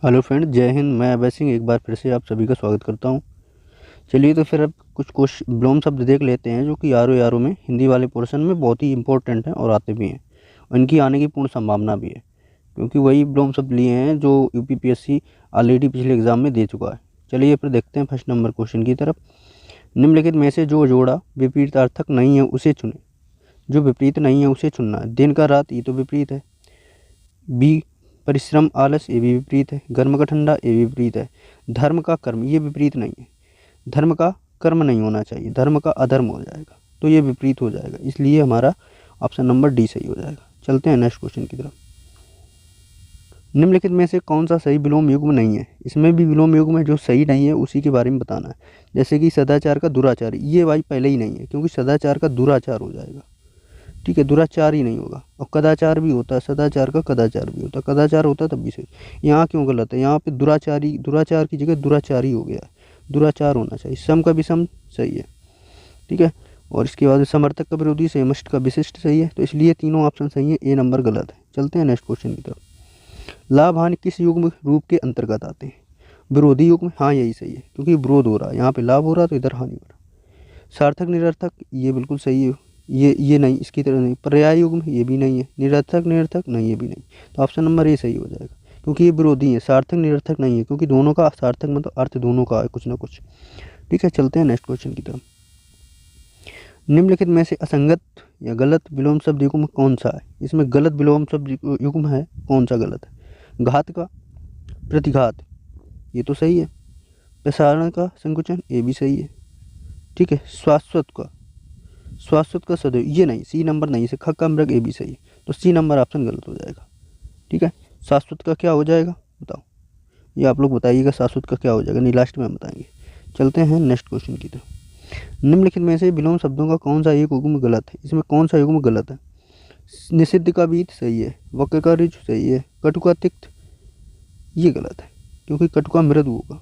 Hello friend, जय हिंद। मैं अभय सिंह एक बार फिर से आप सभी का स्वागत करता हूं। चलिए तो फिर अब कुछ विलोम शब्द देख लेते हैं जो कि यारो यारो में हिंदी वाले पोर्शन में बहुत ही इंपॉर्टेंट हैं और आते भी हैं। उनकी आने की पूर्ण संभावना भी है, क्योंकि वही विलोम शब्द लिए हैं जो यूपीपीएससी ऑलरेडी पिछले एग्जाम में दे चुका है। चलिए फिर देखते हैं फर्स्ट नंबर क्वेश्चन की तरफ। निम्नलिखित में से जो जोड़ा विपरीतार्थक नहीं है उसे चुने। जो विपरीत नहीं है उसे चुनना है। दिन का रात, ये तो विपरीत है। बी परिश्रम आलस, ये भी विपरीत है। गर्म का ठंडा, ये भी विपरीत है। धर्म का कर्म, ये विपरीत नहीं है। धर्म का कर्म नहीं होना चाहिए, धर्म का अधर्म हो जाएगा, तो ये विपरीत हो जाएगा। इसलिए हमारा ऑप्शन नंबर डी सही हो जाएगा। चलते हैं नेक्स्ट क्वेश्चन की तरफ। निम्नलिखित में से कौन सा सही विलोम युग्म नहीं है। इसमें भी विलोम युग्म है, जो सही नहीं है उसी के बारे में बताना है। जैसे कि सदाचार का दुराचार, ये भाई पहले ही नहीं है, क्योंकि सदाचार का दुराचार हो जाएगा। ठीक है, दुराचार ही नहीं होगा। और कदाचार भी होता है, सदाचार का कदाचार भी होता है। कदाचार होता है तब भी सही। यहाँ क्यों गलत है? यहाँ पे दुराचारी, दुराचार की जगह दुराचारी हो गया है। दुराचार होना चाहिए। सम का विषम सही है। ठीक है, और इसके बाद समर्थक का विरोधी, समष्ट का विशिष्ट सही है। तो इसलिए तीनों ऑप्शन सही है, ए नंबर गलत है। चलते हैं नेक्स्ट क्वेश्चन की तरफ। लाभ हानि किस युग्म रूप के अंतर्गत आते हैं? विरोधी युग्म, हाँ यही सही है, क्योंकि विरोध हो रहा है। यहाँ पे लाभ हो रहा है तो इधर हानि हो रहा है। सार्थक निरर्थक, ये बिल्कुल सही है। ये नहीं, इसकी तरह नहीं। पर्याय युग्म, ये भी नहीं है। निरर्थक निरर्थक नहीं, ये भी नहीं। तो ऑप्शन नंबर ए सही हो जाएगा, क्योंकि ये विरोधी है। सार्थक निरर्थक नहीं है, क्योंकि दोनों का सार्थक मतलब अर्थ दोनों का है कुछ ना कुछ। ठीक है, चलते हैं नेक्स्ट क्वेश्चन की तरफ। निम्नलिखित में से असंगत या गलत विलोम शब्द युग्म कौन सा है? इसमें गलत विलोम शब्द युग्म है, कौन सा गलत है? घात का प्रतिघात, ये तो सही है। प्रसारण का संकुचन, ये भी सही है। ठीक है, शाश्वत का सदैव, ये नहीं। सी नंबर नहीं, इसे ख का मृग, ये भी सही है। तो सी नंबर ऑप्शन गलत हो जाएगा। ठीक है, शाश्वत का क्या हो जाएगा बताओ? ये आप लोग बताइएगा, शाश्वत का क्या हो जाएगा, नहीं लास्ट में हम बताएंगे। चलते हैं नेक्स्ट क्वेश्चन की तरफ। निम्नलिखित में से विलोम शब्दों का कौन सा एक युग्म गलत है? इसमें कौन सा युग्म गलत है? निषिद्ध का बीत सही है। वक्र का ऋच सही है। कटु का तिक्त, ये गलत है, क्योंकि कटु का मृदु होगा।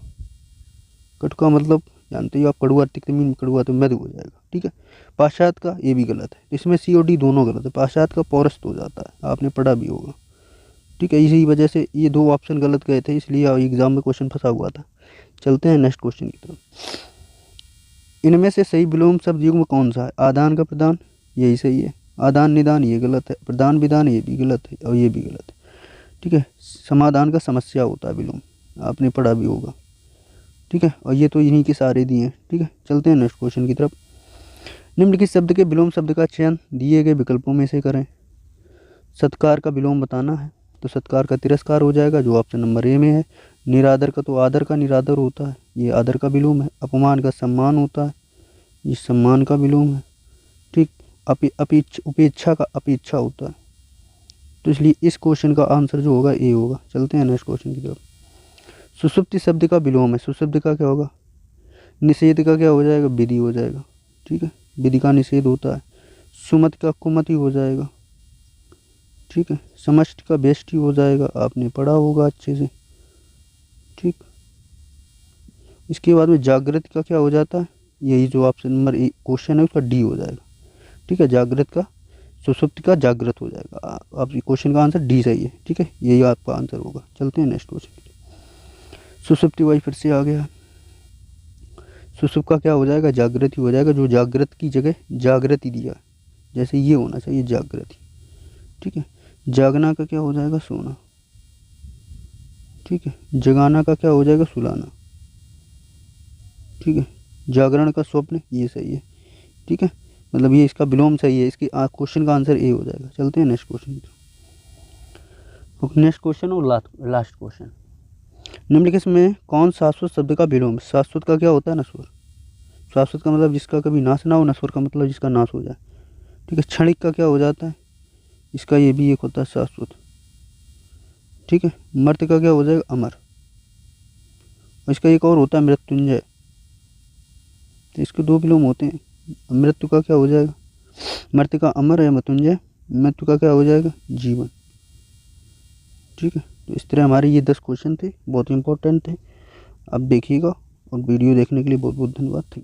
कटु का मतलब जानते ही आप, कड़ुआ तिक्त मीन कड़ुआ तो मृदु हो जाएगा। ठीक है, पाश्चात का, ये भी गलत है। इसमें सी और डी दोनों गलत है। पाश्चात का पौरस्त हो जाता है, आपने पढ़ा भी होगा। ठीक है, इसी वजह से ये दो ऑप्शन गलत गए थे, इसलिए एग्जाम में क्वेश्चन फंसा हुआ था। चलते हैं नेक्स्ट क्वेश्चन की तरफ। इनमें से सही विलोम शब्द युग्म कौन सा है? आदान का प्रदान, यही सही है। आदान निदान, ये गलत है। प्रदान विधान, ये भी गलत है और ये भी गलत है। ठीक है, समाधान का समस्या होता है विलोम, आपने पढ़ा भी होगा। ठीक है, और ये तो इन्हीं के सारे दिए हैं। ठीक है, चलते हैं नेक्स्ट क्वेश्चन की तरफ। निम्नलिखित शब्द के विलोम शब्द का चयन दिए गए विकल्पों में से करें। सत्कार का विलोम बताना है, तो सत्कार का तिरस्कार हो जाएगा, जो ऑप्शन नंबर ए में है। निरादर का, तो आदर का निरादर होता है, ये आदर का विलोम है। अपमान का सम्मान होता है, ये सम्मान का विलोम है। ठीक, उपेक्षा का अपेक्षा होता है, तो इसलिए इस क्वेश्चन का आंसर जो होगा ए होगा। चलते हैं नेक्स्ट क्वेश्चन की तरफ। सुषुप्ति शब्द का विलोम है, सुशब्द का क्या होगा? निषेध का क्या हो जाएगा? विधि हो जाएगा। ठीक है, विधि का निषेध होता है। सुमति का कुमति हो जाएगा। ठीक है, समष्टि का बेष्टि हो जाएगा, आपने पढ़ा होगा अच्छे से। ठीक, इसके बाद में जागृत का क्या हो जाता है? यही जो ऑप्शन नंबर ए क्वेश्चन है उसका डी हो जाएगा। ठीक है, जागृत का, सुषुप्ति का जागृत हो जाएगा। आप क्वेश्चन का आंसर डी सही है। ठीक है, यही आपका आंसर होगा। चलते हैं नेक्स्ट क्वेश्चन। सुषुप्ति वही फिर से आ गया। सुसुप्त का क्या हो जाएगा? जागृति हो जाएगा, जो जागृत की जगह जागृति दिया, जैसे ये होना चाहिए जागृति। ठीक है, जागना का क्या हो जाएगा? सोना। ठीक है, जगाना का क्या हो जाएगा? सुलाना। ठीक है, जागरण का स्वप्न, ये सही है। ठीक है, मतलब ये इसका विलोम सही है। इसके क्वेश्चन का आंसर ए हो जाएगा। चलते हैं नेक्स्ट क्वेश्चन। नेक्स्ट क्वेश्चन और लास्ट क्वेश्चन। निम्नलिखित में कौन शाश्वत शब्द का विलोम? शाश्वत का क्या होता है? नश्वर। शाश्वत का मतलब जिसका कभी नाश ना हो, नश्वर का मतलब जिसका नाश हो जाए। ठीक है, क्षणिक का क्या हो जाता है? इसका ये भी एक होता है शाश्वत। ठीक है, मर्त्य का क्या हो जाएगा? अमर। इसका एक और होता है मृत्युंजय। तो इसके दो विलोम होते हैं। मृत्यु का क्या हो जाएगा? मर्त्य का अमर है मृत्युंजय, मृत्यु का क्या हो जाएगा? जीवन। ठीक है, तो इस तरह हमारे ये 10 क्वेश्चन थे, बहुत इंपॉर्टेंट थे। आप देखिएगा, और वीडियो देखने के लिए बहुत बहुत धन्यवाद।